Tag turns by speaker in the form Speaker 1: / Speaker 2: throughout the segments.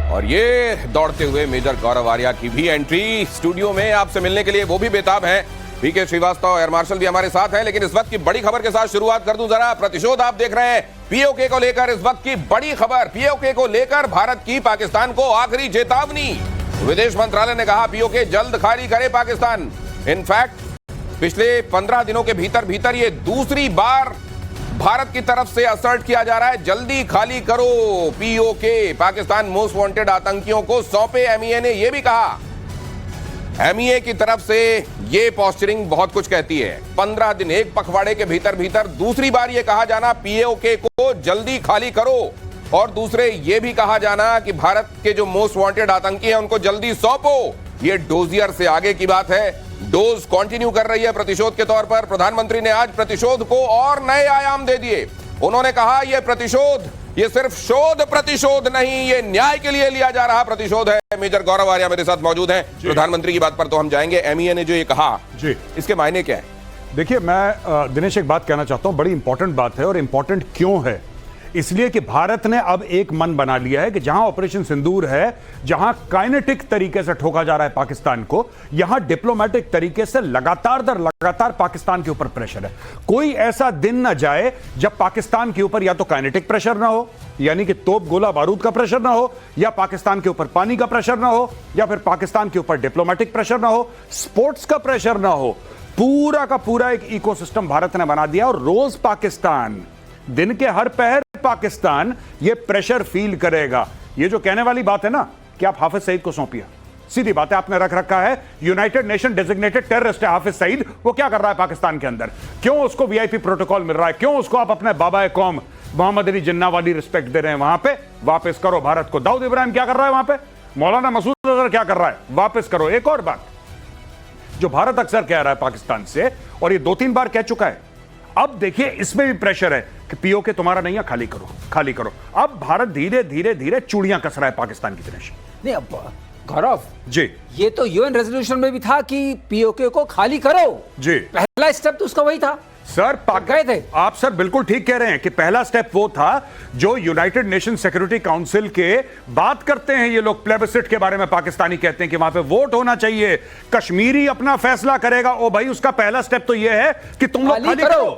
Speaker 1: और ये दौड़ते हुए मेजर गौरव आर्या की भी एंट्री स्टूडियो में आपसे मिलने के लिए वो भी बेताब हैं। पीके श्रीवास्तव एयर मार्शल भी हमारे साथ हैं, लेकिन इस वक्त की बड़ी खबर के साथ शुरुआत कर दूं जरा। प्रतिशोध आप देख रहे हैं पीओके को लेकर इस वक्त की बड़ी खबर। पीओके को लेकर भारत की पाकिस्तान को आखिरी चेतावनी। विदेश मंत्रालय ने कहा पीओके जल्द खाली करे पाकिस्तान। इनफैक्ट पिछले 15 दिनों के भीतर ये दूसरी बार भारत की तरफ से असर्ट किया जा रहा है जल्दी खाली करो पीओके। पाकिस्तान मोस्ट वांटेड आतंकियों को सौंपे। एमईए ने यह भी कहा। एमईए की तरफ से यह पोस्चरिंग बहुत कुछ कहती है। 15 दिन एक पखवाड़े के भीतर दूसरी बार यह कहा जाना पीओके को जल्दी खाली करो, और दूसरे यह भी कहा जाना कि भारत के जो मोस्ट वांटेड आतंकी हैं उनको जल्दी सौंपो। यह डोजियर से आगे की बात है। डोज कंटिन्यू कर रही है प्रतिशोध के तौर पर। प्रधानमंत्री ने आज प्रतिशोध को और नए आयाम दे दिए। उन्होंने कहा यह प्रतिशोध ये सिर्फ शोध प्रतिशोध नहीं, ये न्याय के लिए लिया जा रहा प्रतिशोध है। मेजर गौरव आर्या मेरे साथ मौजूद हैं। प्रधानमंत्री की बात पर तो हम जाएंगे। एमईए ने जो ये कहा जी, इसके मायने क्या है?
Speaker 2: देखिए, मैं दिनेश एक बात कहना चाहता हूं, बड़ी इंपॉर्टेंट बात है। और इंपॉर्टेंट क्यों है? इसलिए कि भारत ने अब एक मन बना लिया है कि जहां ऑपरेशन सिंदूर है, जहां काइनेटिक तरीके से ठोका जा रहा है पाकिस्तान को, यहां डिप्लोमेटिक तरीके से लगातार दर लगातार पाकिस्तान के ऊपर प्रेशर है। कोई ऐसा दिन ना जाए जब पाकिस्तान के ऊपर या तो काइनेटिक प्रेशर ना हो, यानी कि तोप गोला बारूद का प्रेशर ना हो, या पाकिस्तान के ऊपर पानी का प्रेशर ना हो, या फिर पाकिस्तान के ऊपर डिप्लोमेटिक प्रेशर ना हो, स्पोर्ट्स का प्रेशर ना हो। पूरा का पूरा एक इकोसिस्टम भारत ने बना दिया। और रोज पाकिस्तान, दिन के हर पहर पाकिस्तान ये प्रेशर फील करेगा। ये जो कहने वाली बात है ना कि आप हाफिज सईद को सौंपिए, सीधी बात है, आपने रख रखा है यूनाइटेड नेशन डेजिग्नेटेड टेररिस्ट है हाफिज सईद। वो क्या कर रहा है पाकिस्तान के अंदर? क्यों उसको वीआईपी प्रोटोकॉल मिल रहा है? क्यों उसको आप अपने बाबा कौम मोहम्मद अली जिन्ना वाली रिस्पेक्ट दे रहे हैं? वहां पे वापस करो भारत को। दाऊद इब्राहिम क्या कर रहा है वहां पे? मौलाना मसूद अजहर क्या कर रहा है? वापस करो। एक और बात जो भारत अक्सर कह रहा है पाकिस्तान से, और ये 2-3 बार कह चुका है, अब देखिए इसमें भी प्रेशर है कि पीओके तुम्हारा नहीं है, खाली करो खाली करो। अब भारत धीरे धीरे चूड़ियां कस रहा है पाकिस्तान की तरफ। नहीं, अब
Speaker 3: गौरव
Speaker 2: जी,
Speaker 3: ये तो यूएन रेजोल्यूशन में भी था कि पीओके को खाली करो जी। पहला स्टेप तो उसका वही था
Speaker 2: सर।
Speaker 3: गए थे
Speaker 2: आप सर बिल्कुल ठीक कह रहे हैं कि पहला स्टेप वो था जो यूनाइटेड नेशन सिक्योरिटी काउंसिल के बात करते हैं ये लोग, प्लेबिसिट के बारे में पाकिस्तानी कहते हैं कि वहां पे वोट होना चाहिए, कश्मीरी अपना फैसला करेगा। ओ भाई, उसका पहला स्टेप तो ये है कि तुम लोग खाली करो,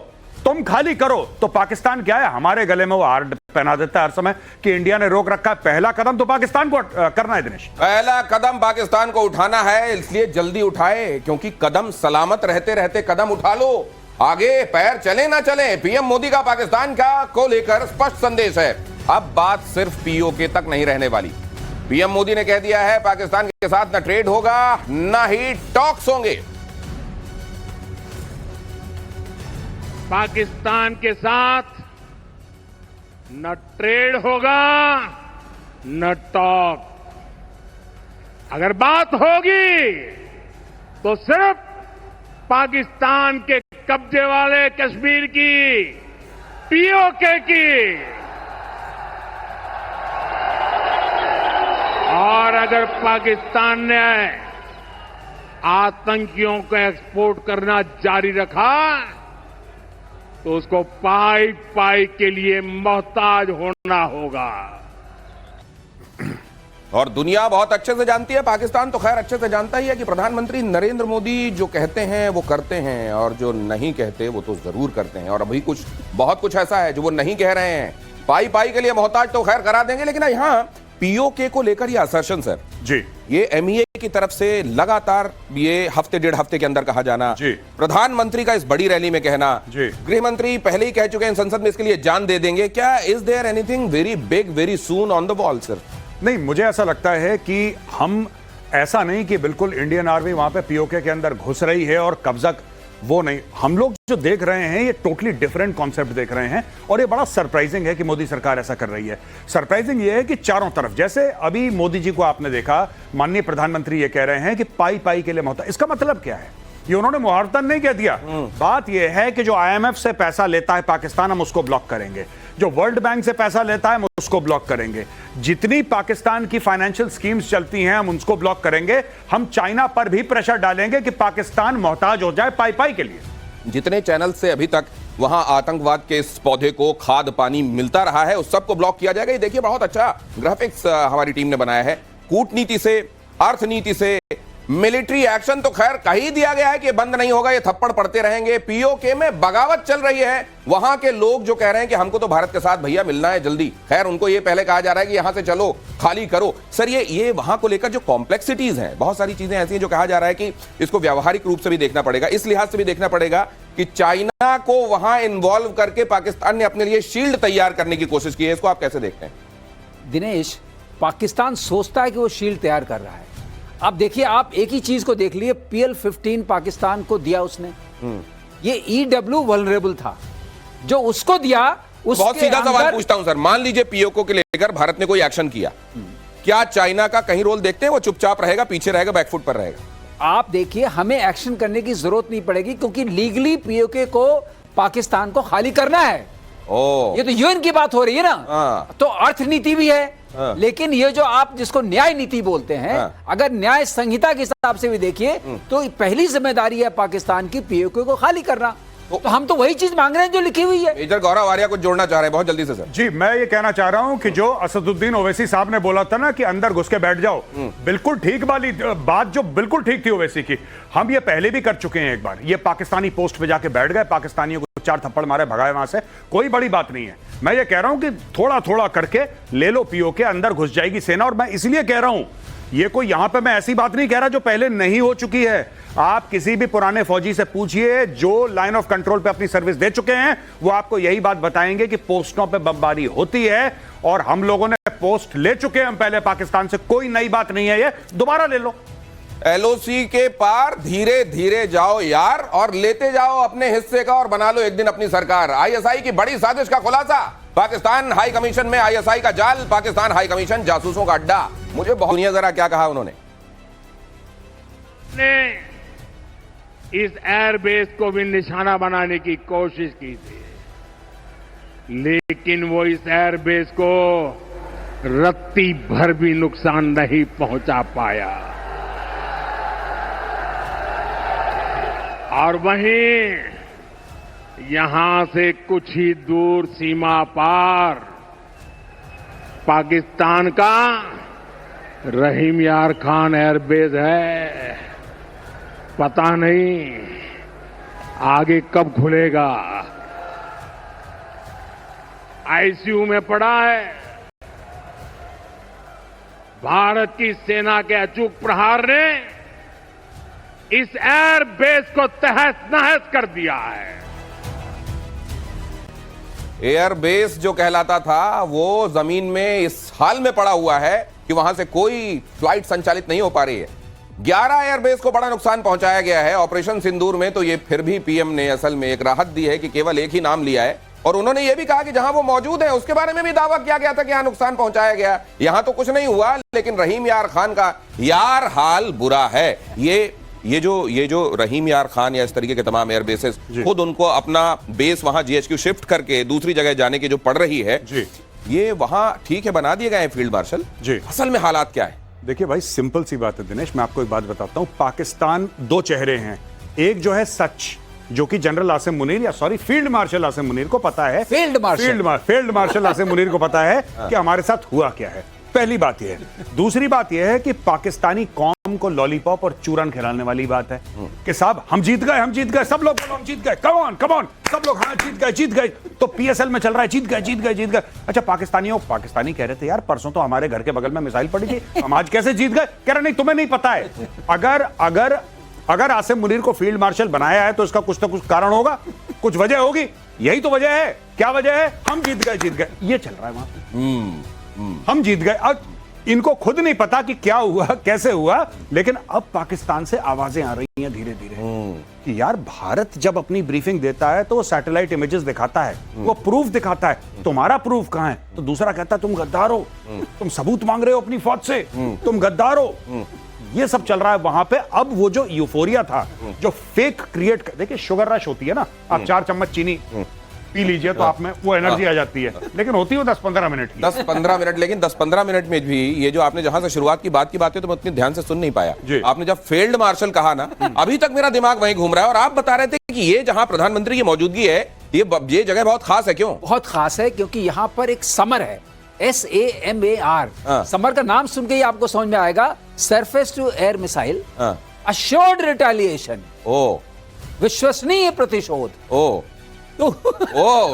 Speaker 2: तुम खाली करो। तो पाकिस्तान क्या है, हमारे गले में वो हार पहना देता है हर समय कि इंडिया ने रोक रखा है। पहला कदम तो पाकिस्तान को करना है दिनेश।
Speaker 1: पहला कदम पाकिस्तान को उठाना है, इसलिए जल्दी उठाए, क्योंकि कदम सलामत रहते रहते कदम उठा लो। आगे पैर चले ना चले, पीएम मोदी का पाकिस्तान का को लेकर स्पष्ट संदेश है। अब बात सिर्फ पीओके तक नहीं रहने वाली। पीएम मोदी ने कह दिया है पाकिस्तान के साथ न ट्रेड होगा न ही टॉक्स होंगे।
Speaker 4: पाकिस्तान के साथ न ट्रेड होगा न टॉक। अगर बात होगी तो सिर्फ पाकिस्तान के कब्जे वाले कश्मीर की, पीओके की। और अगर पाकिस्तान ने आतंकियों को एक्सपोर्ट करना जारी रखा तो उसको पाई पाई के लिए मोहताज होना होगा।
Speaker 1: और दुनिया बहुत अच्छे से जानती है, पाकिस्तान तो खैर अच्छे से जानता ही है कि प्रधानमंत्री नरेंद्र मोदी जो कहते हैं वो करते हैं, और जो नहीं कहते वो तो जरूर करते हैं। और अभी बहुत कुछ ऐसा है जो वो नहीं कह रहे हैं। पाई पाई के लिए मोहताज तो खैर करा देंगे, लेकिन यहाँ पीओके को लेकर ये असर्शन सर जी, ये एमईए की तरफ से लगातार ये हफ्ते डेढ़ हफ्ते के अंदर कहा जाना जी, प्रधानमंत्री का इस बड़ी रैली में कहना जी, गृह मंत्री पहले ही कह चुके हैं संसद में इसके लिए जान दे देंगे। क्या is there anything very big very soon on the wall sir?
Speaker 2: नहीं, मुझे ऐसा लगता है कि हम ऐसा नहीं कि बिल्कुल इंडियन आर्मी वहां पे पीओके के अंदर घुस रही है और कब्जा, वो नहीं। हम लोग जो देख रहे हैं ये टोटली डिफरेंट कॉन्सेप्ट देख रहे हैं, और ये बड़ा सरप्राइजिंग है कि मोदी सरकार ऐसा कर रही है। सरप्राइजिंग ये है कि चारों तरफ, जैसे अभी मोदी जी को आपने देखा, माननीय प्रधानमंत्री ये कह रहे हैं कि पाई पाई के लिए मोहताज। इसका मतलब क्या है? ये उन्होंने मुहावरतन नहीं कह दिया। बात यह है कि जो आईएमएफ से पैसा लेता है पाकिस्तान, हम उसको ब्लॉक करेंगे। जो वर्ल्ड बैंक से पैसा लेता है हम उसको ब्लॉक करेंगे। जितनी पाकिस्तान की फाइनेंशियल स्कीम्स चलती हैं हम उनको ब्लॉक करेंगे। हम चाइना पर भी प्रेशर डालेंगे कि पाकिस्तान मोहताज हो जाए पाई पाई के लिए।
Speaker 1: जितने चैनल से अभी तक वहां आतंकवाद के इस पौधे को खाद पानी मिलता रहा है, उस सबको ब्लॉक किया जाएगा। ये देखिए बहुत अच्छा ग्राफिक्स हमारी टीम ने बनाया है। कूटनीति से, अर्थनीति से, मिलिट्री एक्शन तो खैर कहीं दिया गया है कि बंद नहीं होगा, ये थप्पड़ पड़ते रहेंगे। पीओके में बगावत चल रही है। वहां के लोग जो कह रहे हैं कि हमको तो भारत के साथ भैया मिलना है जल्दी, खैर उनको ये पहले कहा जा रहा है कि यहां से चलो, खाली करो। सर ये वहां को लेकर जो कॉम्प्लेक्सिटीज हैं, बहुत सारी चीजें ऐसी हैं जो कहा जा रहा है कि इसको व्यावहारिक रूप से भी देखना पड़ेगा, इस लिहाज से भी देखना पड़ेगा कि चाइना को वहां इन्वॉल्व करके पाकिस्तान ने अपने लिए शील्ड तैयार करने की कोशिश की है। इसको आप कैसे देखते हैं?
Speaker 3: दिनेश, पाकिस्तान सोचता है कि वो शील्ड तैयार कर रहा है। अब देखिए, आप एक ही चीज को देख लिए, PL-15 पाकिस्तान को दिया उसने, ये EW वल्नरेबल था जो उसको दिया।
Speaker 1: बहुत सीधा सवाल पूछता हूं सर, मान लीजिए पीओके को लेकर भारत ने कोई एक्शन किया, क्या चाइना का कहीं रोल देखते हैं? वो चुपचाप रहेगा, पीछे रहेगा, बैकफुट पर रहेगा?
Speaker 3: आप देखिए, हमें एक्शन करने की जरूरत नहीं पड़ेगी क्योंकि लीगली पीओके को पाकिस्तान को खाली करना है। ये तो यूएन की बात हो रही है ना, तो अर्थनीति भी है। लेकिन ये जो आप जिसको न्याय नीति बोलते हैं, अगर न्याय संहिता के हिसाब से भी देखिए तो पहली जिम्मेदारी है पाकिस्तान की पीओके को खाली करना। तो हम तो वही चीज मांग रहे हैं जो लिखी हुई है।
Speaker 1: मेजर गौरव आर्या कुछ जोड़ना चाह रहे हैं बहुत जल्दी से सर।
Speaker 2: जी, मैं ये कहना चाह रहा हूं कि जो असदुद्दीन ओवैसी साहब ने बोला था ना कि अंदर घुस के बैठ जाओ, बिल्कुल ठीक वाली बात, जो बिल्कुल ठीक थी ओवैसी की। हम ये पहले भी कर चुके हैं एक बार, ये पाकिस्तानी पोस्ट पे जाके बैठ गए, पाकिस्तानियों को 4 थप्पड़ मारे, भगाए वहां से, कोई बड़ी बात नहीं है। मैं ये कह रहा हूं कि थोड़ा थोड़ा करके ले लो पीओके, अंदर घुस जाएगी सेना। और मैं इसलिए कह रहा हूं, ये कोई यहां पे मैं ऐसी बात नहीं कह रहा जो पहले नहीं हो चुकी है। आप किसी भी पुराने फौजी से पूछिए जो लाइन ऑफ कंट्रोल पे अपनी सर्विस दे चुके हैं, वो आपको यही बात बताएंगे कि पोस्टों पे बमबारी होती है और हम लोगों ने पोस्ट ले चुके हैं हम पहले पाकिस्तान से, कोई नई बात नहीं है, ये दोबारा ले लो।
Speaker 1: LOC के पार धीरे धीरे जाओ यार, और लेते जाओ अपने हिस्से का और बना लो एक दिन अपनी सरकार। ISI की बड़ी साजिश का खुलासा, पाकिस्तान हाई कमीशन में ISI का जाल, पाकिस्तान हाई कमीशन जासूसों का अड्डा। मुझे बहुत दुनिया, जरा क्या कहा उन्होंने?
Speaker 4: इस एयरबेस को भी निशाना बनाने की कोशिश की थी, लेकिन वो इस एयरबेस को रत्ती भर भी नुकसान नहीं पहुंचा पाया। और वहीं यहां से कुछ ही दूर सीमा पार पाकिस्तान का रहीम यार खान एयरबेस है। पता नहीं आगे कब खुलेगा। आईसीयू में पड़ा है। भारत की सेना के अचूक प्रहार ने इस एयरबेस को तहस नहस कर दिया है।
Speaker 1: एयरबेस जो कहलाता था वो जमीन में इस हाल में पड़ा हुआ है कि वहां से कोई फ्लाइट संचालित नहीं हो पा रही है। 11 एयरबेस को बड़ा नुकसान पहुंचाया गया है। ऑपरेशन सिंदूर में तो ये फिर भी पीएम ने असल में एक राहत दी है कि केवल एक ही नाम लिया है, और उन्होंने ये भी कहा कि जहां वो मौजूद है उसके बारे में भी दावा किया गया था कि यहां नुकसान पहुंचाया गया। यहां तो कुछ नहीं हुआ, लेकिन रहीम यार खान का यार हाल बुरा है। ये जो रहीम यार खान या इस तरीके के तमाम एयर बेसेस खुद उनको अपना बेस वहां GHQ शिफ्ट करके दूसरी जगह जाने की जो पड़ रही है, ये वहां ठीक है बना दिए गए हैं फील्ड मार्शल जी। असल में हालात क्या है?
Speaker 2: देखिए भाई, सिंपल सी बात है दिनेश, मैं आपको एक बात बताता हूं। पाकिस्तान 2 चेहरे हैं। एक जो है सच, जो कि जनरल आसिम मुनीर, या sorry field marshal Asim Munir को पता है, फील्ड मार्शल आसिम मुनीर को पता है कि हमारे साथ हुआ क्या है। पहली बात यह है। दूसरी बात यह है कि पाकिस्तानी कौम को लॉलीपॉप और चूरन खिलाने वाली बात है कि साहब हम जीत गए, सब लोग बोलो हम जीत गए, कम ऑन, सब लोग हाँ जीत गए। तो PSL में चल रहा है जीत गए। अच्छा, पाकिस्तानी कह रहे थे यार परसों तो हमारे घर के बगल में मिसाइल पड़ी थी, हम आज कैसे जीत गए? कह रहे नहीं, तुम्हें नहीं पता है। अगर आसिम मुनीर को फील्ड मार्शल बनाया है तो इसका कुछ ना कुछ कारण होगा, कुछ वजह होगी। यही तो वजह है। क्या वजह है? हम जीत गए। ये चल रहा है वहां पे। हम जीत गए। अब इनको खुद नहीं पता कि क्या हुआ, कैसे हुआ, लेकिन अब पाकिस्तान से आवाजें आ रही हैं धीरे धीरे कि यार भारत जब अपनी ब्रीफिंग देता है तो वो सैटेलाइट इमेजेस दिखाता है, वो प्रूफ दिखाता है। तुम्हारा प्रूफ कहां है? तो दूसरा कहता है तुम गद्दार हो, तुम सबूत मांग रहे हो अपनी फौज से, तुम गद्दार हो। ये सब चल रहा है वहां पे। अब वो जो यूफोरिया था, जो फेक क्रिएट, देखिए शुगर रश होती है ना, आप 4 चम्मच चीनी पी लीजिए तो आप में वो एनर्जी आ जाती है, लेकिन होती है 10-15 मिनट की।
Speaker 1: 10-15 मिनट, लेकिन 10-15 मिनट में भी ये जो आपने जहां से शुरुआत की बात की बातें तो मैं उतनी ध्यान से सुन नहीं पाया। आपने जब फील्ड मार्शल कहा ना, अभी तक मेरा दिमाग वहीं घूम रहा है। और आप बता रहे थे कि ये जहां प्रधानमंत्री की मौजूदगी है, ये जगह बहुत खास है। क्यों
Speaker 3: बहुत खास है? क्योंकि यहां पर एक समर है, SAMAR। समर का नाम सुन के ही आपको समझ में आएगा, surface to air missile assured retaliation. विश्वसनीय प्रतिशोध।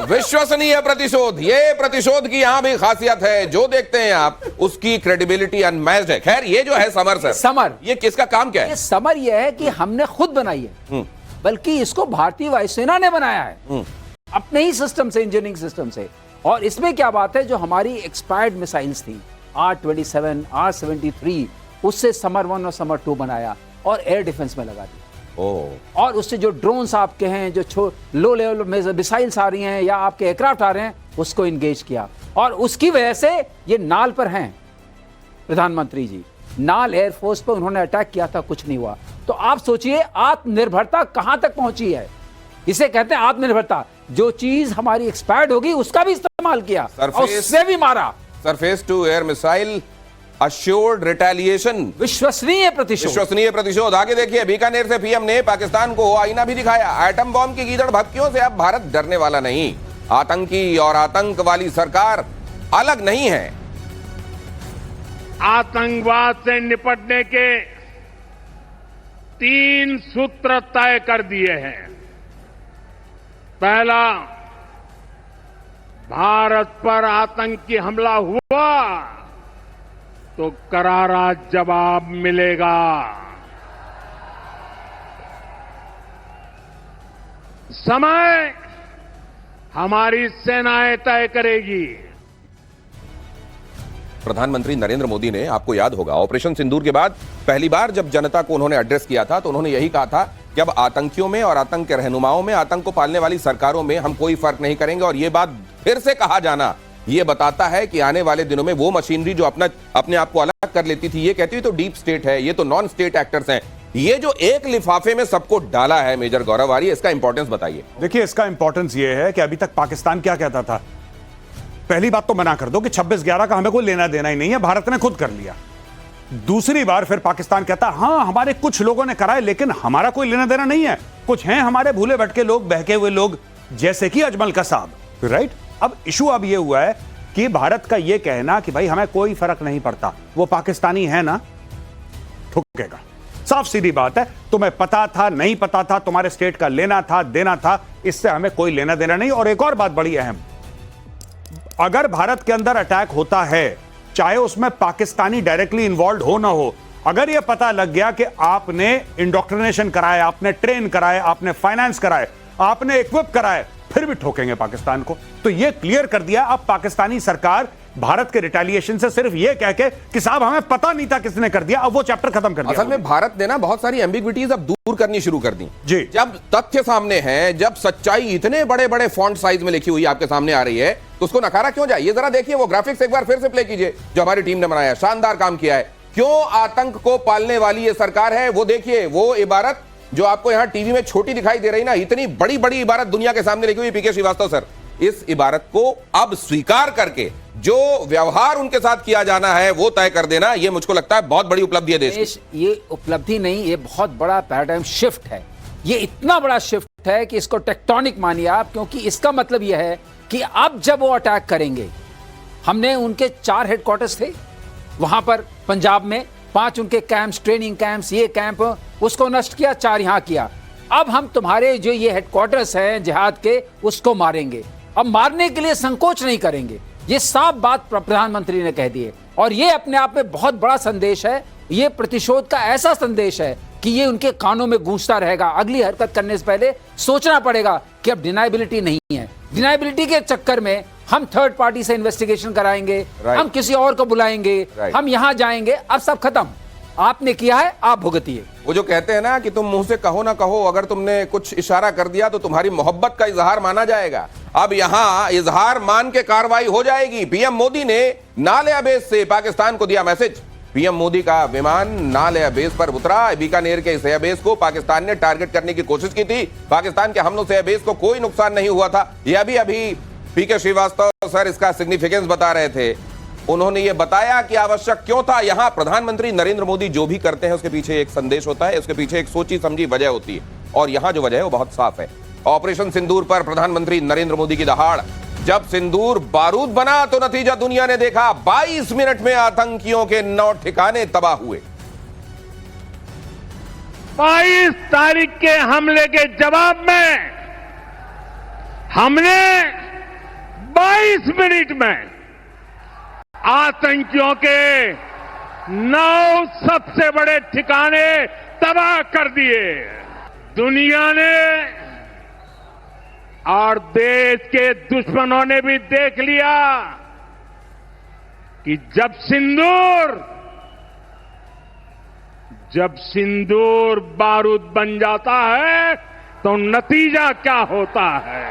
Speaker 1: विश्वसनीय प्रतिशोध। ये प्रतिशोध की यहां भी खासियत है, जो देखते हैं आप उसकी क्रेडिबिलिटी अनमैच्ड है। खैर, ये जो है समर, ये किसका काम क्या है?
Speaker 3: ये समर ये है कि हमने खुद बनाई है, बल्कि इसको भारतीय वायुसेना ने बनाया है अपने ही सिस्टम से, इंजीनियरिंग सिस्टम से। और इसमें क्या बात है, जो हमारी एक्सपायर्ड मिसाइल्स थी R-27, R-73, उससे समर 1 और समर 2 बनाया और एयर डिफेंस में लगा दी। और उससे जो ड्रोन्स आपके हैं, जो लो लेवल मिसाइल्स आ रही हैं या आपके एयरक्राफ्ट आ रहे हैं, उसको इंगेज किया। और उसकी वजह से ये नाल पर हैं प्रधानमंत्री जी। नाल एयरफोर्स पर उन्होंने अटैक किया था, कुछ नहीं हुआ। तो आप सोचिए आत्मनिर्भरता कहां तक पहुंची है। इसे कहते हैं आत्मनिर्भरता। जो चीज हमारी एक्सपायर्ड होगी उसका भी इस्तेमाल किया और उससे भी मारा।
Speaker 1: Surface to air missile assured retaliation,
Speaker 3: विश्वसनीय प्रतिशोध।
Speaker 1: विश्वसनीय प्रतिशोध। आगे देखिए, बीकानेर से पीएम ने पाकिस्तान को आईना भी दिखाया। एटम बॉम्ब की गीदड़ भभकियों से अब भारत डरने वाला नहीं। आतंकी और आतंक वाली सरकार अलग नहीं है।
Speaker 4: आतंकवाद से निपटने के 3 सूत्र तय कर दिए हैं। पहला, भारत पर आतंकी हमला हुआ तो करारा जवाब मिलेगा। समय हमारी सेनाएं तय करेगी।
Speaker 1: प्रधानमंत्री नरेंद्र मोदी ने, आपको याद होगा, ऑपरेशन सिंदूर के बाद पहली बार जब जनता को उन्होंने एड्रेस किया था तो उन्होंने यही कहा था कि अब आतंकियों में और आतंक के रहनुमाओं में, आतंक को पालने वाली सरकारों में हम कोई फर्क नहीं करेंगे। और यह बात फिर से कहा जाना ये बताता है कि आने वाले दिनों में वो मशीनरी जो अपने आप को अलग कर लेती थी, ये कहती हुई तो डीप स्टेट है, ये तो नॉन स्टेट एक्टर्स हैं, ये जो एक लिफाफे में सबको डाला है, मेजर गौरव आर्य, इसका इंपॉर्टेंस बताइए।
Speaker 2: देखिए, इसका इंपॉर्टेंस ये है कि अभी तक पाकिस्तान क्या कहता था, पहली बात तो मना कर दो कि 26/11 का हमें कोई लेना देना ही नहीं है, भारत ने खुद कर लिया। दूसरी बार फिर पाकिस्तान कहता हां हमारे कुछ लोगों ने कराए लेकिन हमारा कोई लेना देना नहीं है, कुछ हैं हमारे भूले भटके लोग, बहके हुए लोग, जैसे कि अजमल कसाब, राइट। अब इशू अब ये हुआ है कि भारत का ये कहना कि भाई हमें कोई फर्क नहीं पड़ता, वो पाकिस्तानी है ना, ठुकेगा। साफ सीधी बात है, तुम्हें पता था नहीं पता था, तुम्हारे स्टेट का लेना था देना था, इससे हमें कोई लेना देना नहीं। और एक और बात बड़ी अहम, अगर भारत के अंदर अटैक होता है, चाहे उसमें पाकिस्तानी डायरेक्टली इन्वॉल्व हो ना हो, अगर यह पता लग गया कि आपने इंडोक्ट्रिनेशन कराया, आपने ट्रेन कराए, आपने फाइनेंस कराए, आपने इक्विप कराए, फिर भी ठोकेंगे पाकिस्तान को। तो यह क्लियर कर दिया अब पाकिस्तानी सरकार भारत के रिटेलिएशन से सिर्फ यह कह के कि साहब हमें पता नहीं था किसने कर दिया, अब वो चैप्टर खत्म कर दिया।
Speaker 1: असल में भारत ने ना बहुत सारी एम्बिग्विटीज अब दूर करनी शुरू कर दी
Speaker 2: जी।
Speaker 1: जब तथ्य सामने है, जब सच्चाई इतने बड़े बड़े फॉन्ट साइज में लिखी हुई आपके सामने आ रही है, तो उसको नकारा क्यों जाए। ये जरा देखिए वो ग्राफिक्स एक बार फिर से प्ले कीजिए जो हमारी टीम ने बनाया, शानदार काम किया है। क्यों आतंक को पालने वाली ये सरकार है, वो देखिए, वो इबारत जो आपको यहां टीवी में छोटी दिखाई दे रही ना, इतनी बड़ी बड़ी इबारत दुनिया के सामने लिखी हुई। पीके श्रीवास्तव सर, इस इबारत को अब स्वीकार करके जो व्यवहार उनके साथ किया जाना है वो तय कर देना, ये मुझको लगता है बहुत बड़ी उपलब्धि है देश की।
Speaker 3: ये उपलब्धि नहीं, ये बहुत बड़ा पैराडाइम शिफ्ट है। ये इतना बड़ा शिफ्ट है कि इसको टेक्टोनिक मानिए आप, क्योंकि इसका मतलब यह है कि अब जब वो अटैक करेंगे, हमने उनके 4 हेडक्वार्टर्स थे वहां पर पंजाब में, 5 उनके कैंप्स, ट्रेनिंग कैंप्स, ये कैंप, उसको नष्ट किया, 4 यहां किया। अब हम तुम्हारे जो ये हेडक्वार्टर्स हैं जिहाद के, उसको मारेंगे। अब मारने के लिए संकोच नहीं करेंगे, ये साफ बात प्रधानमंत्री ने कह दी है। और ये अपने आप में बहुत बड़ा संदेश है, ये प्रतिशोध का ऐसा संदेश है कि ये उनके कानों में गूंजता रहेगा। अगली हरकत करने से पहले सोचना पड़ेगा कि अब डिनाइबिलिटी नहीं है। डिनाइबिलिटी के चक्कर में हम थर्ड पार्टी से इन्वेस्टिगेशन कराएंगे, हम किसी और को बुलाएंगे, हम यहां जाएंगे, अब सब खत्म। आपने किया है, आप भुगतिए।
Speaker 1: वो जो कहते हैं ना कि तुम मुंह से कहो ना कहो, अगर तुमने कुछ इशारा कर दिया तो तुम्हारी मोहब्बत का इजहार माना जाएगा। अब यहां इजहार मान के कार्रवाई हो जाएगी। पीएम मोदी ने नाले अबेज से पाकिस्तान को दिया मैसेज। पीएम मोदी का विमान नाल एयरबेस पर उतरा। बीकानेर के इस एयरबेस को पाकिस्तान ने टारगेट करने की कोशिश की थी। पाकिस्तान के हमलों से एयरबेस को कोई नुकसान नहीं हुआ था। यह अभी पीके श्रीवास्तव सर इसका सिग्निफिकेंस बता रहे थे। उन्होंने ये बताया कि आवश्यक क्यों था। यहां प्रधानमंत्री नरेंद्र मोदी जो भी करते हैं उसके पीछे एक संदेश होता है, उसके पीछे एक सोची समझी वजह होती है, और यहां जो वजह है वो बहुत साफ है। ऑपरेशन सिंदूर पर प्रधानमंत्री नरेंद्र मोदी की दहाड़। जब सिंदूर बारूद बना तो नतीजा दुनिया ने देखा। 22 मिनट में आतंकियों के 9 ठिकाने तबाह हुए।
Speaker 4: 22 तारीख के हमले के जवाब में हमने 22 मिनट में आतंकियों के 9 सबसे बड़े ठिकाने तबाह कर दिए। दुनिया ने और देश के दुश्मनों ने भी देख लिया कि जब सिंदूर बारूद बन जाता है तो नतीजा क्या होता है।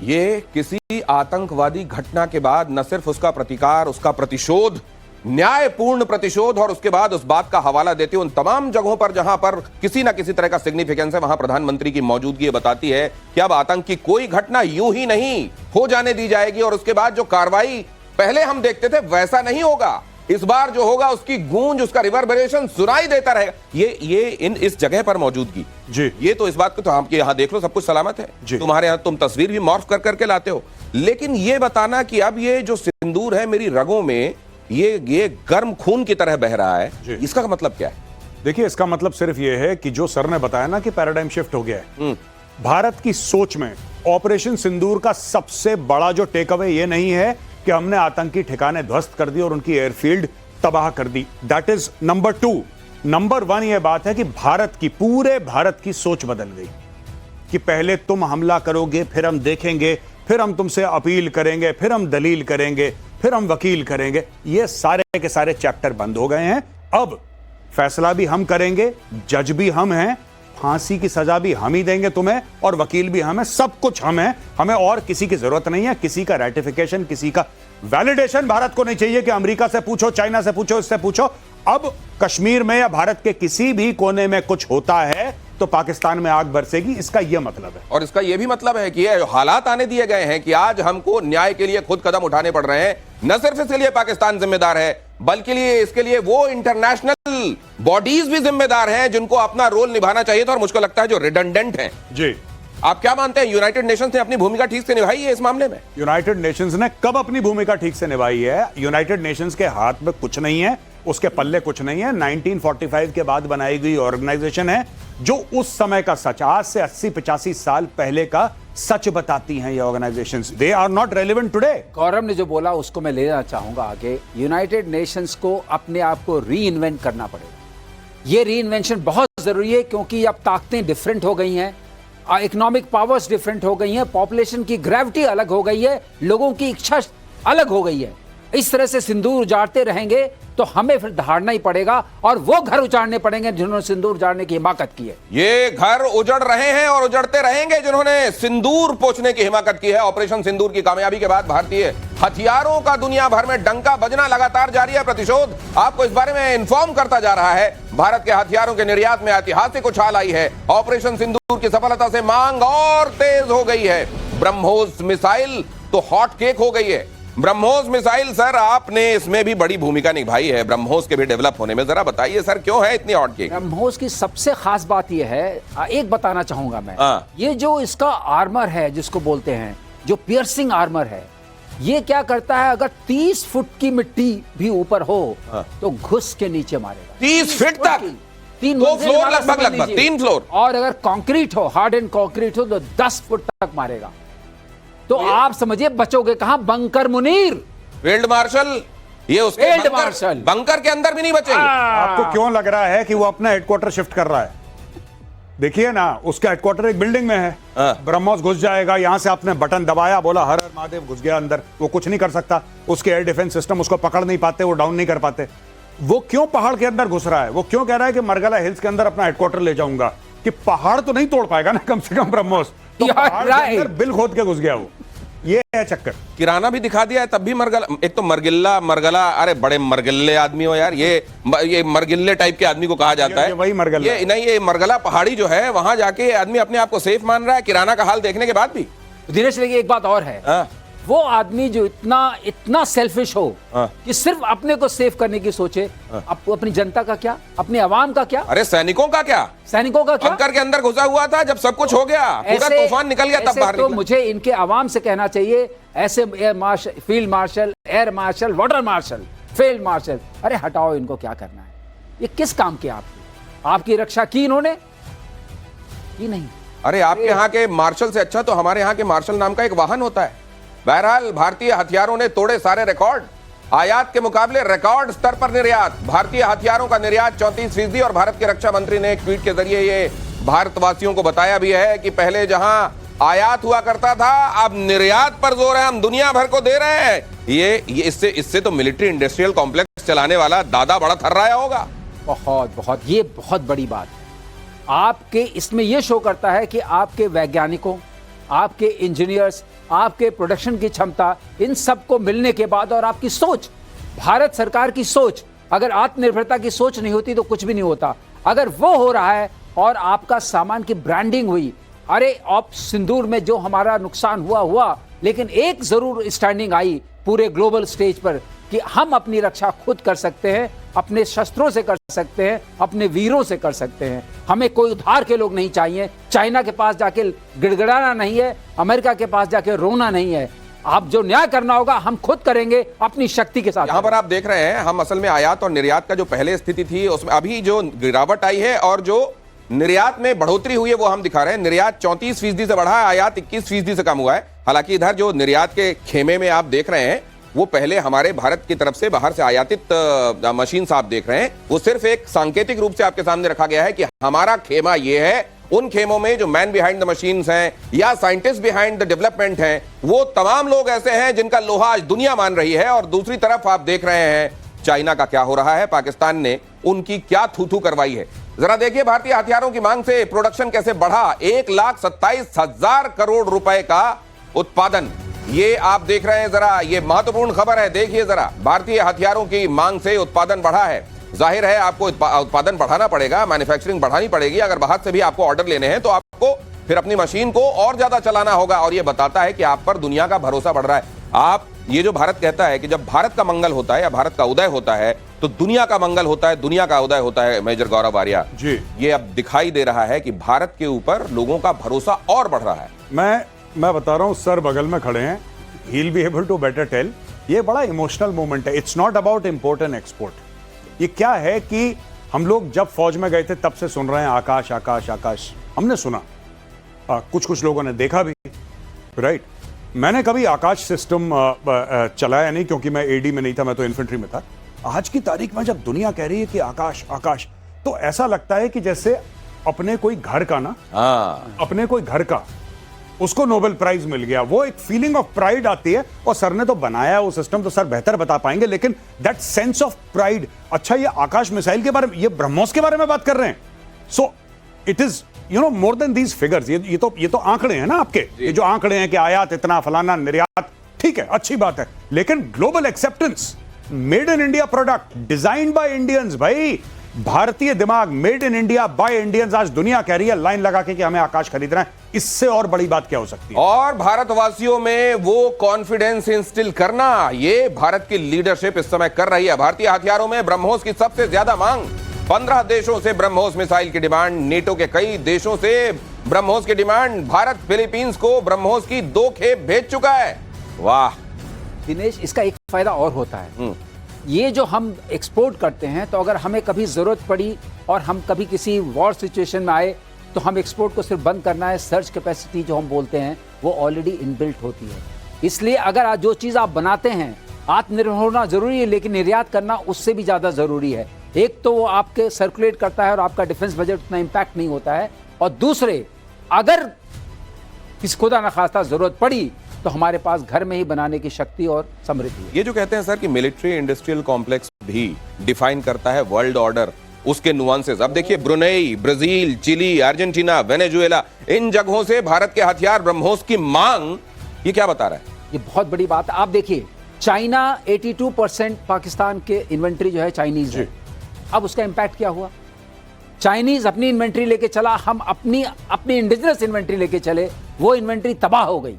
Speaker 1: ये किसी आतंकवादी घटना के बाद न सिर्फ उसका प्रतिकार, उसका प्रतिशोध, न्यायपूर्ण प्रतिशोध, और उसके बाद उस बात का हवाला देते हुए उन तमाम जगहों पर जहां पर किसी ना किसी तरह का सिग्निफिकेंस है वहां प्रधानमंत्री की मौजूदगी बताती है कि अब आतंक की कोई घटना यूं ही नहीं हो जाने दी जाएगी। और उसके बाद जो कार्रवाई पहले हम देखते थे वैसा नहीं होगा। इस बार जो होगा उसकी गूंज, उसका रिवर्बरेशन सुनाई देता रहेगा। ये इस जगह पर मौजूदगी जी, ये तो इस बात को तो आपके यहां देख लो, सब कुछ सलामत है। तुम्हारे यहां तुम तस्वीर भी मॉर्फ कर करके लाते हो, लेकिन ये बताना कि अब ये जो सिंदूर है मेरी रगों में ये गर्म खून की तरह बह रहा है, इसका मतलब क्या है?
Speaker 2: देखिए, इसका मतलब सिर्फ ये है कि जो सर ने बताया ना कि पैराडाइम शिफ्ट हो गया है भारत की सोच में। ऑपरेशन सिंदूर का सबसे बड़ा जो टेक अवे ये नहीं है कि हमने आतंकी ठिकाने ध्वस्त कर दी और उनकी एयरफील्ड तबाह कर दी। That is number 2। नंबर 1 यह बात है कि पूरे भारत की सोच बदल गई कि पहले तुम हमला करोगे, फिर हम देखेंगे, फिर हम तुमसे अपील करेंगे, फिर हम दलील करेंगे, फिर हम वकील करेंगे। ये सारे के सारे चैप्टर बंद हो गए हैं। अब फैसला भी हम करेंगे, जज भी हम हैं, फांसी की सजा भी हम ही देंगे तुम्हें, और वकील भी हम हैं, सब कुछ हम हैं। हमें और किसी की जरूरत नहीं है, किसी का रेटिफिकेशन, किसी का वैलिडेशन भारत को नहीं चाहिए कि अमेरिका से पूछो, चाइना से पूछो, इससे पूछो। अब कश्मीर में या भारत के किसी भी कोने में कुछ होता है तो पाकिस्तान में आग बरसेगी, इसका यह मतलब है।
Speaker 1: और इसका यह भी मतलब है कि ये हालात आने दिए गए हैं कि आज हमको न्याय के लिए खुद कदम उठाने पड़ रहे हैं। न सिर्फ इसके लिए पाकिस्तान जिम्मेदार है, बल्कि इसके लिए वो इंटरनेशनल बॉडीज भी जिम्मेदार हैं जिनको अपना रोल निभाना चाहिए था, और मुझको लगता है जो रिडंडेंट हैं।
Speaker 2: जी,
Speaker 1: आप क्या मानते हैं, यूनाइटेड नेशंस ने अपनी भूमिका ठीक से निभाई है इस मामले में?
Speaker 2: यूनाइटेड नेशंस ने कब अपनी भूमिका ठीक से निभाई है? यूनाइटेड नेशंस के हाथ में कुछ नहीं है, उसके पल्ले कुछ नहीं है। 1945 के बाद बनाई गई ऑर्गेनाइजेशन है जो उस समय का सच, आज से 80-85 साल पहले का सच बताती हैं ये organisations. They are not relevant today.
Speaker 3: Gaurav ने जो बोला उसको मैं लेना चाहूंगा आगे। यूनाइटेड नेशंस को अपने आप को री इन्वेंट करना पड़ेगा। ये री इन्वेंशन बहुत जरूरी है क्योंकि अब ताकतें डिफरेंट हो गई हैं, इकोनॉमिक पावर्स डिफरेंट हो गई हैं, पॉपुलेशन की ग्रेविटी अलग हो गई है, लोगों की इच्छा अलग हो गई है। इस तरह से सिंदूर उजाड़ते रहेंगे तो हमें फिर दहाड़ना ही पड़ेगा, और वो घर उजाड़ने पड़ेंगे जिन्होंने सिंदूर उजाड़ने की हिमाकत की है।
Speaker 1: ये घर उजड़ रहे हैं और उजड़ते रहेंगे जिन्होंने सिंदूर पोंछने की हिमाकत की है। ऑपरेशन सिंदूर की कामयाबी के बाद भारतीय हथियारों का दुनिया भर में डंका बजना लगातार जारी है। प्रतिशोध आपको इस बारे में इन्फॉर्म करता जा रहा है। भारत के हथियारों के निर्यात में ऐतिहासिक उछाल आई है। ऑपरेशन सिंदूर की सफलता से मांग और तेज हो गई है। ब्रह्मोस मिसाइल तो हॉट केक हो गई है। ब्रह्मोस मिसाइल, सर आपने इसमें भी बड़ी भूमिका निभाई है ब्रह्मोस के भी डेवलप होने में, जरा बताइए सर क्यों है इतनी हॉट केक?
Speaker 3: ब्रह्मोस की सबसे खास बात यह है, एक बताना चाहूंगा मैं, ये जो इसका आर्मर है जिसको बोलते हैं, जो पियर्सिंग आर्मर है, ये क्या करता है, अगर 30 फुट की मिट्टी भी ऊपर हो तो घुस के नीचे मारेगा।
Speaker 1: 30 फीट तक? 2 फ्लोर लगभग 3 फ्लोर।
Speaker 3: और अगर कंक्रीट हो, हार्ड एंड कंक्रीट हो, तो 10 फुट तक मारेगा। तो आप समझिए बचोगे कहां? बंकर मुनीर,
Speaker 1: फील्ड मार्शल, ये उसके
Speaker 3: फील्ड मार्शल
Speaker 1: बंकर के अंदर भी नहीं बचेंगे।
Speaker 2: आपको क्यों लग रहा है कि वो अपना हेडक्वार्टर शिफ्ट कर रहा है? देखिए ना, उसका हेडक्वार्टर एक बिल्डिंग में है। ब्रह्मोस घुस जाएगा, यहां से आपने बटन दबाया, बोला हर हर महादेव, घुस गया अंदर। वो कुछ नहीं कर सकता, उसके एयर डिफेंस सिस्टम उसको पकड़ नहीं पाते, वो डाउन नहीं कर पाते। वो क्यों पहाड़ के अंदर घुस रहा है? वो क्यों कह रहा है कि मरगला हिल्स के अंदर अपना हेडक्वार्टर ले जाऊंगा? कि पहाड़ तो नहीं तोड़ पाएगा ना कम से कम ब्रह्मोस, तो पहाड़ के अंदर बिल खोद के घुस गया वो। ये है चक्कर।
Speaker 1: किराना भी दिखा दिया है तब भी मरगला, एक तो मरगला, अरे बड़े मरगल्ले आदमी हो यार, ये मरगिल्ले टाइप के आदमी को कहा जाता है।
Speaker 2: वही मरगला,
Speaker 1: ये नहीं, ये मरगला पहाड़ी जो है वहां जाके आदमी अपने आप को सेफ मान रहा है किराना का हाल देखने के बाद भी।
Speaker 3: दिनेश, लेकिन एक बात और है, वो आदमी जो इतना सेल्फिश हो कि सिर्फ अपने को सेव करने की सोचे, अपनी जनता का क्या, अपने आवाम का क्या,
Speaker 1: अरे सैनिकों का क्या, बंकर के अंदर घुसा हुआ था जब सब कुछ हो गया, पूरा तूफान निकल गया तब बाहर
Speaker 3: तो मुझे इनके आवाम से कहना चाहिए, ऐसे field marshal, air marshal, water marshal, field marshal, अरे हटाओ इनको, क्या करना है, ये किस काम के आपकी रक्षा की इन्होंने की नहीं।
Speaker 1: अरे आपके यहाँ के मार्शल से अच्छा तो हमारे यहाँ के मार्शल नाम का एक वाहन होता है। बहरहाल भारतीय हथियारों ने तोड़े सारे रिकॉर्ड, आयात के मुकाबले रिकॉर्ड स्तर पर निर्यात, भारतीय हथियारों का निर्यात 34%। और भारत के रक्षा मंत्री ने एक ट्वीट के जरिए ये भारतवासियों को बताया भी है कि पहले जहां आयात हुआ करता था अब निर्यात पर जोर है, हम दुनिया भर को दे रहे हैं। ये इससे तो मिलिट्री इंडस्ट्रियल कॉम्प्लेक्स चलाने वाला दादा बड़ा थर्राया होगा।
Speaker 3: बहुत ये बहुत बड़ी बात आपके इसमें यह शो करता है कि आपके वैज्ञानिकों, आपके इंजीनियर्स, आपके प्रोडक्शन की क्षमता, इन सब को मिलने के बाद और आपकी सोच, भारत सरकार की सोच, अगर आत्मनिर्भरता की सोच नहीं होती तो कुछ भी नहीं होता। अगर वो हो रहा है और आपका सामान की ब्रांडिंग हुई, अरे ऑपरेशन सिंदूर में जो हमारा नुकसान हुआ, लेकिन एक जरूर स्टैंडिंग आई पूरे ग्लोबल स्टेज पर कि हम अपनी रक्षा खुद कर सकते हैं, अपने शस्त्रों से कर सकते हैं, अपने वीरों से कर सकते हैं। हमें कोई उधार के लोग नहीं चाहिए, चाइना के पास जाके गिड़गिड़ाना नहीं है, अमेरिका के पास जाके रोना नहीं है। आप जो न्याय करना होगा हम खुद करेंगे अपनी शक्ति के साथ।
Speaker 1: यहाँ पर आप देख रहे हैं हम असल में आयात और निर्यात का जो पहले स्थिति थी उसमें अभी जो गिरावट आई है और जो निर्यात में बढ़ोतरी हुई है वो हम दिखा रहे हैं। निर्यात 34% से बढ़ा है, आयात 21% से कम हुआ है। हालांकि इधर जो निर्यात के खेमे में आप देख रहे हैं वो पहले हमारे भारत की तरफ से बाहर से आयातित मशीन आप देख रहे हैं, वो सिर्फ एक सांकेतिक रूप से आपके सामने रखा गया है कि हमारा खेमा ये है। उन खेमों में जो मैन बिहाइंड द मशीन्स हैं या साइंटिस्ट बिहाइंड द डेवलपमेंट हैं, वो तमाम लोग ऐसे हैं जिनका लोहा आज दुनिया मान रही है। और दूसरी तरफ आप देख रहे हैं चाइना का क्या हो रहा है, पाकिस्तान ने उनकी क्या थू करवाई है। जरा देखिए भारतीय हथियारों की मांग से प्रोडक्शन कैसे बढ़ा, 1,27,000 करोड़ रुपए का उत्पादन, ये आप देख रहे हैं। जरा ये महत्वपूर्ण खबर है, देखिए जरा, भारतीय हथियारों की मांग से उत्पादन बढ़ा है। जाहिर है आपको उत्पादन बढ़ाना पड़ेगा, मैन्युफैक्चरिंग बढ़ानी पड़ेगी। अगर बाहर से भी आपको ऑर्डर लेने हैं तो आपको फिर अपनी मशीन को और ज्यादा चलाना होगा। और ये बताता है कि आप पर दुनिया का भरोसा बढ़ रहा है। आप ये जो भारत कहता है कि जब भारत का मंगल होता है या भारत का उदय होता है तो दुनिया का मंगल होता है, दुनिया का उदय होता है। मेजर गौरव आर्या जी, ये अब दिखाई दे रहा है कि भारत के ऊपर लोगों का भरोसा और बढ़ रहा है।
Speaker 2: मैं बता रहा हूं, सर बगल में खड़े हैं, he'll be able to better tell। ये बड़ा इमोशनल मोमेंट है। It's not about import and export. ये क्या है कि हम लोग जब फौज में गए थे तब से सुन रहे हैं आकाश आकाश आकाश, हमने सुना, कुछ लोगों ने देखा भी, राइट। मैंने कभी आकाश सिस्टम चलाया नहीं क्योंकि मैं एडी में नहीं था, मैं तो इन्फेंट्री में था। आज की तारीख में जब दुनिया कह रही है कि आकाश आकाश, तो ऐसा लगता है कि जैसे अपने कोई घर का ना, अपने कोई घर का उसको नोबेल प्राइज मिल गया। वो एक फीलिंग ऑफ प्राइड आती है। और सर ने तो बनाया वो सिस्टम, तो सर बेहतर बता पाएंगे, लेकिन दैट सेंस ऑफ प्राइड। अच्छा, ये आकाश मिसाइल के बारे में, ये ब्रह्मोस के बारे में बात कर रहे हैं। So it is more than these figures. ये तो आंकड़े हैं ना आपके, ये जो आंकड़े हैं कि आयात इतना, फलाना, निर्यात, ठीक है, अच्छी बात है, लेकिन global acceptance, made in India product, design by Indians. भाई भारतीय दिमाग, made in India by Indians. आज दुनिया कह रही है लाइन लगा के कि हमें आकाश खरीदना है। इससे और बड़ी बात क्या हो सकती है?
Speaker 1: और भारतवासियों में वो कॉन्फिडेंस इंस्टिल करना, ये भारत की लीडरशिप इस समय कर रही है। भारतीय हथियारों में ब्रह्मोस की सबसे ज्यादा मांग, 15 देशों से ब्रह्मोस मिसाइल की डिमांड, नेटो के कई देशों से ब्रह्मोस की डिमांड। भारत फिलीपींस को ब्रह्मोस की 2 खेप भेज चुका है। वाह
Speaker 3: दिनेश, इसका एक फायदा और होता है, ये जो हम एक्सपोर्ट करते हैं, तो अगर हमें कभी जरूरत पड़ी और हम कभी किसी वॉर सिचुएशन में आए तो हम एक्सपोर्ट को सिर्फ बंद करना है। सर्च कैपेसिटी जो हम बोलते हैं वो ऑलरेडी इनबिल्ट होती है। इसलिए अगर आज जो चीज़ आप बनाते हैं, आत्मनिर्भर होना जरूरी है, लेकिन निर्यात करना उससे भी ज़्यादा ज़रूरी है। एक तो वो आपके सर्कुलेट करता है और आपका डिफेंस बजट उतना इम्पैक्ट नहीं होता है, और दूसरे अगर किसी खुदा न खास्ता जरूरत पड़ी तो हमारे पास घर में ही बनाने की शक्ति और समृद्धि है।
Speaker 1: ये जो कहते हैं सर कि मिलिट्री इंडस्ट्रियल कॉम्प्लेक्स भी डिफाइन करता है वर्ल्ड ऑर्डर, उसके नुआंसेस। अब देखिए Brunei, Brazil, Chile, Argentina, Venezuela, इन जगहों से भारत के हथियार ब्रह्मोस की मांग, ये क्या बता रहा है?
Speaker 3: ये बहुत बड़ी बात है। आप देखिए चाइना 82% पाकिस्तान के इन्वेंट्री जो है चाइनीज है। अब उसका इंपैक्ट क्या हुआ? चाइनीज अपनी इन्वेंट्री लेके चला, हम अपनी इंडिजिनस इन्वेंट्री लेके चले, वो इन्वेंट्री तबाह हो गई।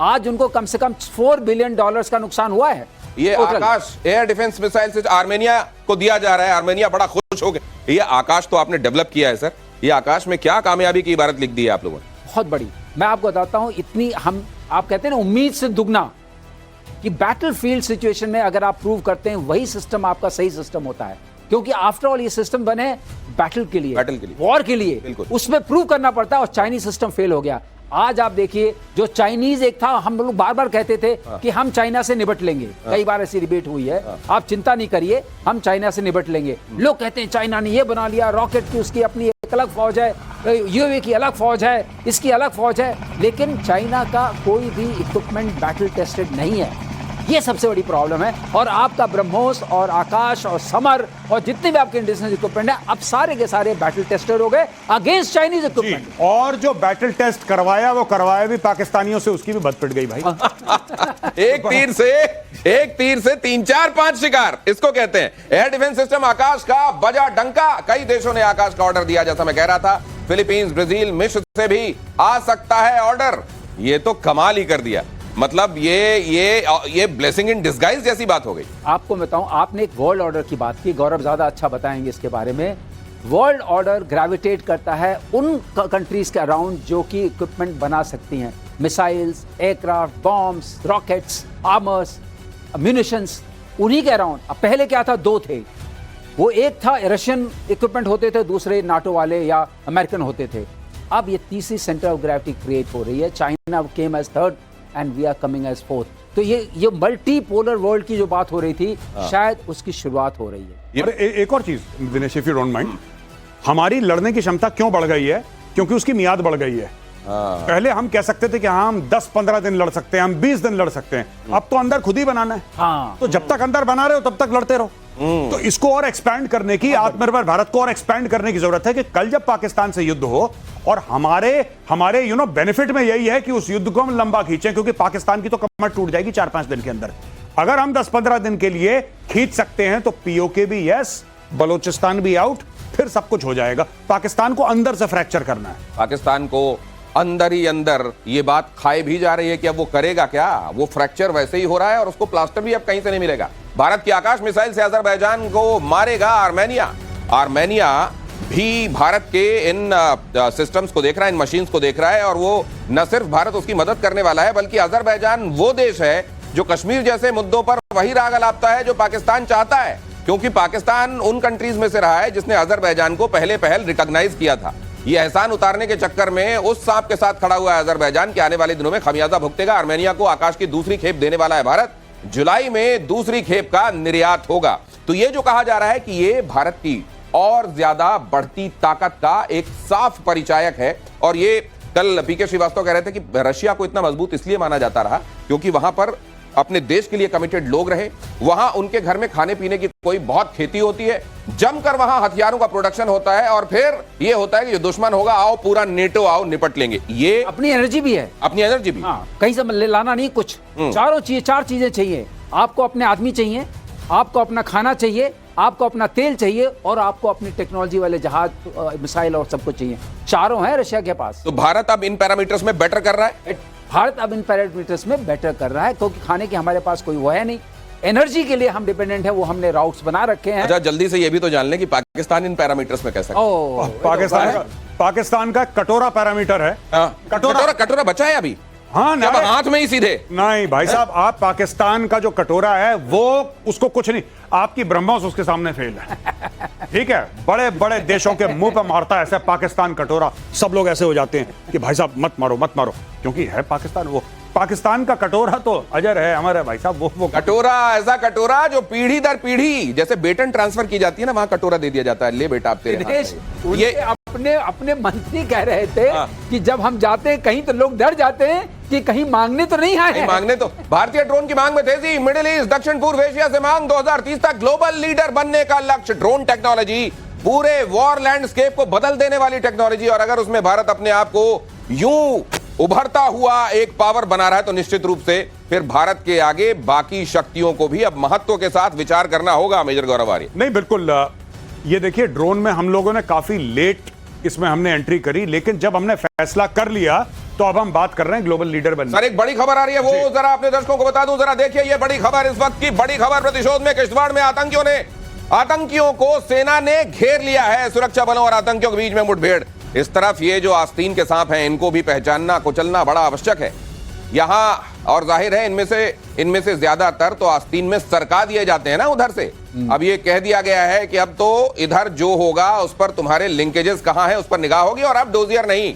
Speaker 3: आज उनको कम से कम $4 बिलियन का नुकसान हुआ है।
Speaker 1: ये आकाश एयर डिफेंस मिसाइल से आर्मेनिया को दिया जा रहा है, आर्मेनिया बड़ा खुश हो गया। ये आकाश तो आपने डेवलप किया है सर, ये आकाश में क्या कामयाबी की इबारत लिख दी है आप लोगों ने?
Speaker 3: बहुत बड़ी। मैं आपको बताता हूं, इतनी आप कहते हैं ना उम्मीद से दुगना, कि बैटलफील्ड सिचुएशन में अगर आप प्रूव करते हैं वही सिस्टम आपका सही सिस्टम होता है, क्योंकि आफ्टर ऑल ये सिस्टम बने बैटल के लिए, वॉर के लिए, उसमें प्रूव करना पड़ता है और चाइनीज सिस्टम फेल हो गया। आज आप देखिए जो चाइनीज एक था, हम लोग बार बार कहते थे कि हम चाइना से निपट लेंगे, कई बार ऐसी डिबेट हुई है, आप चिंता नहीं करिए हम चाइना से निपट लेंगे। लोग कहते हैं चाइना ने ये बना लिया रॉकेट की, उसकी अपनी एक अलग फौज है, यूएवी की अलग फौज है, इसकी अलग फौज है, लेकिन चाइना का कोई भी इक्विपमेंट बैटल टेस्टेड नहीं है। ये सबसे बड़ी प्रॉब्लम है। और आपका ब्रह्मोस और आकाश और समर और जितने भी आपके इंडिजिनस इक्विपमेंट है, अब सारे के सारे बैटल टेस्टेड हो गए अगेंस्ट चाइनीज इक्विपमेंट।
Speaker 2: और जो बैटल टेस्ट करवाया वो करवाया भी पाकिस्तानियों से, उसकी भी बद पिट गई भाई।
Speaker 1: एक तीर से 3 4 5 शिकार, इसको कहते हैं। एयर डिफेंस सिस्टम आकाश का बजा डंका। कई देशों ने आकाश का ऑर्डर दिया, जैसा मैं कह रहा था, फिलीपींस, ब्राजील, मिस्र से भी आ सकता है ऑर्डर। ये तो कमाल ही कर दिया, मतलब ये ब्लेसिंग इन डिस्गाइज जैसी बात हो गई।
Speaker 3: आपको बताऊं, आपने एक वर्ल्ड ऑर्डर की बात की, गौरव ज्यादा अच्छा बताएंगे इसके बारे में। वर्ल्ड ऑर्डर ग्रेविटेट करता है उन कंट्रीज के अराउंड जो कि इक्विपमेंट बना सकती हैं, missiles, aircraft, bombs, rockets, armours, munitions, उन्हीं के अराउंड। अब पहले क्या था, 2 थे, वो एक था रशियन इक्विपमेंट होते थे, दूसरे नाटो वाले या अमेरिकन होते थे। अब ये तीसरी सेंटर ऑफ ग्रेविटी क्रिएट हो रही है। China came as 3rd and we are coming as 4th। तो ये मल्टीपोलर वर्ल्ड की जो बात हो रही थी, शायद उसकी शुरुआत हो रही है।
Speaker 2: और एक और चीज Dinesh, if you don't mind, हमारी लड़ने की क्षमता क्यों बढ़ गई है? क्योंकि उसकी मियाद बढ़ गई है। पहले हम कह सकते थे कि हाँ हम 10-15 दिन लड़ सकते हैं, हम 20 दिन लड़ सकते हैं, अब तो अंदर खुद ही बनाना है। तो जब तक अंदर बना रहे हो तब तक लड़ते रहो। तो इसको और एक्सपैंड करने की, आत्मनिर्भर भारत को और एक्सपैंड करने की जरूरत है कि कल जब पाकिस्तान से युद्ध हो, और हमारे बेनिफिट में यही है कि उस युद्ध को हम लंबा खींचें, क्योंकि पाकिस्तान की तो कमर टूट जाएगी 4-5 दिन के अंदर। अगर हम 10-15 दिन के लिए खींच सकते हैं तो पीओके भी यस, बलोचिस्तान भी आउट, फिर सब कुछ हो जाएगा। पाकिस्तान को अंदर से फ्रैक्चर करना है,
Speaker 1: पाकिस्तान को अंदर ही अंदर। ये बात खाई भी जा रही है कि अब वो करेगा क्या, वो फ्रैक्चर वैसे ही हो रहा है और उसको प्लास्टर भी अब कहीं से नहीं मिलेगा। भारत की आकाश मिसाइल से अजरबैजान को मारेगा आर्मेनिया भी भारत के इन सिस्टम्स को देख रहा है, इन मशीन्स को देख रहा है, और वो न सिर्फ भारत उसकी मदद करने वाला है, बल्कि अजरबैजान वो देश है जो कश्मीर जैसे मुद्दों पर वही राग अलापता है जो पाकिस्तान चाहता है, क्योंकि पाकिस्तान उन कंट्रीज में से रहा है जिसने अजरबैजान को पहल रिकॉग्नाइज किया था। ये एहसान उतारने के चक्कर में उस सांप के साथ खड़ा हुआ है अजरबैजान, के आने वाले दिनों में खमियाजा भुगतेगा। आर्मेनिया को आकाश की दूसरी खेप देने वाला है भारत, जुलाई में दूसरी खेप का निर्यात होगा। तो ये जो कहा जा रहा है कि ये भारत की और ज्यादा बढ़ती ताकत का एक साफ परिचायक है। और ये कल पीके श्रीवास्तव कह रहे थे कि रशिया को इतना मजबूत इसलिए माना जाता रहा क्योंकि वहां पर अपने देश के लिए कमिटेड लोग रहे, वहां उनके घर में खाने पीने की कोई बहुत खेती होती है, जमकर वहां हथियारों का प्रोडक्शन होता है, और फिर ये होता है कि जो दुश्मन होगा आओ पूरा नेटो आओ निपट लेंगे। ये
Speaker 3: अपनी एनर्जी भी है,
Speaker 1: अपनी एनर्जी भी,
Speaker 3: कहीं से लाना नहीं कुछ, चार चीजें चाहिए आपको। अपने आदमी चाहिए, आपको अपना खाना चाहिए, आपको अपना तेल चाहिए, और आपको अपनी टेक्नोलॉजी वाले जहाज, मिसाइल और सब कुछ चाहिए। चारों है रशिया के पास।
Speaker 1: तो भारत अब इन पैरामीटर्स में बेटर कर रहा है,
Speaker 3: भारत अब इन पैरामीटर्स में बेटर कर रहा है, क्योंकि खाने की हमारे पास कोई वो है नहीं, एनर्जी के लिए हम डिपेंडेंट है, वो हमने राउट्स बना रखे हैं।
Speaker 1: अच्छा, जल्दी से ये भी तो जान लें कि पाकिस्तान इन पैरामीटर्स में कैसा है।
Speaker 2: पाकिस्तान का कटोरा पैरामीटर है।
Speaker 1: कटोरा बचा है अभी?
Speaker 2: हाँ,
Speaker 1: हाथ में ही सीधे
Speaker 2: नहीं भाई साहब, आप पाकिस्तान का जो कटोरा है वो उसको कुछ नहीं, आपकी ब्रह्मोस उसके सामने फेल है। ठीक है, बड़े बड़े देशों के मुंह पे मारता है ऐसे पाकिस्तान कटोरा, सब लोग ऐसे हो जाते हैं कि भाई साहब मत मारो, क्योंकि है पाकिस्तान, वो पाकिस्तान का कटोरा तो अजर है हमारे भाई साहब। वो
Speaker 1: कटोरा, ऐसा कटोरा जो पीढ़ी दर पीढ़ी, जैसे बेटन ट्रांसफर की जाती है ना, वहां कटोरा दे दिया जाता है, ले बेटा आप तेरे।
Speaker 3: ये अपने मंत्री कह रहे थे कि जब हम जाते हैं कहीं तो लोग डर जाते हैं कि कहीं मांगने तो नहीं आए।
Speaker 1: मांगने तो भारतीय ड्रोन की मांग में तेजी, मिडिल ईस्ट दक्षिण पूर्व एशिया से मांग 2030 तक ग्लोबल लीडर बनने का लक्ष्य। ड्रोन टेक्नोलॉजी पूरे वॉर लैंडस्केप को बदल देने वाली टेक्नोलॉजी, और अगर उसमें भारत अपने आप को यूं उभरता हुआ एक पावर बना रहा है, तो निश्चित रूप से फिर भारत के आगे बाकी शक्तियों को भी अब महत्व के साथ विचार करना होगा। मेजर गौरव आर्य,
Speaker 2: नहीं बिल्कुल, ये देखिए ड्रोन में हम लोगों ने काफी लेट इसमें हमने एंट्री करी, लेकिन जब हमने फैसला कर लिया तो अब हम बात कर रहे हैं ग्लोबल लीडर बनने।
Speaker 1: सर एक बड़ी खबर आ रही है, वो जरा अपने दर्शकों को बता दूं। जरा देखिए ये बड़ी खबर, इस वक्त की बड़ी खबर। प्रतिशोध में किश्तवाड़ में आतंकियों को सेना ने घेर लिया है। सुरक्षा बलों और आतंकियों के बीच में मुठभेड़। इस तरफ ये जो आस्तीन के सांप हैं, इनको भी पहचानना कुचलना बड़ा आवश्यक है यहां, और जाहिर है इनमें से ज्यादातर तो आस्तीन में सरका दिए जाते हैं ना उधर से। अब ये कह दिया गया है कि अब तो इधर जो होगा उस पर तुम्हारे लिंकेजेस कहां है उस पर निगाह होगी, और अब डोजियर नहीं,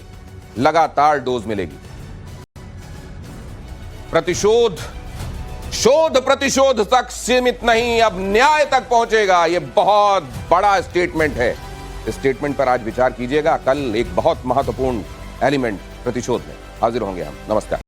Speaker 1: लगातार डोज मिलेगी। प्रतिशोध तक सीमित नहीं, अब न्याय तक पहुंचेगा। यह बहुत बड़ा स्टेटमेंट है। इस स्टेटमेंट पर आज विचार कीजिएगा। कल एक बहुत महत्वपूर्ण एलिमेंट प्रतिशोध में हाजिर होंगे हम। नमस्कार।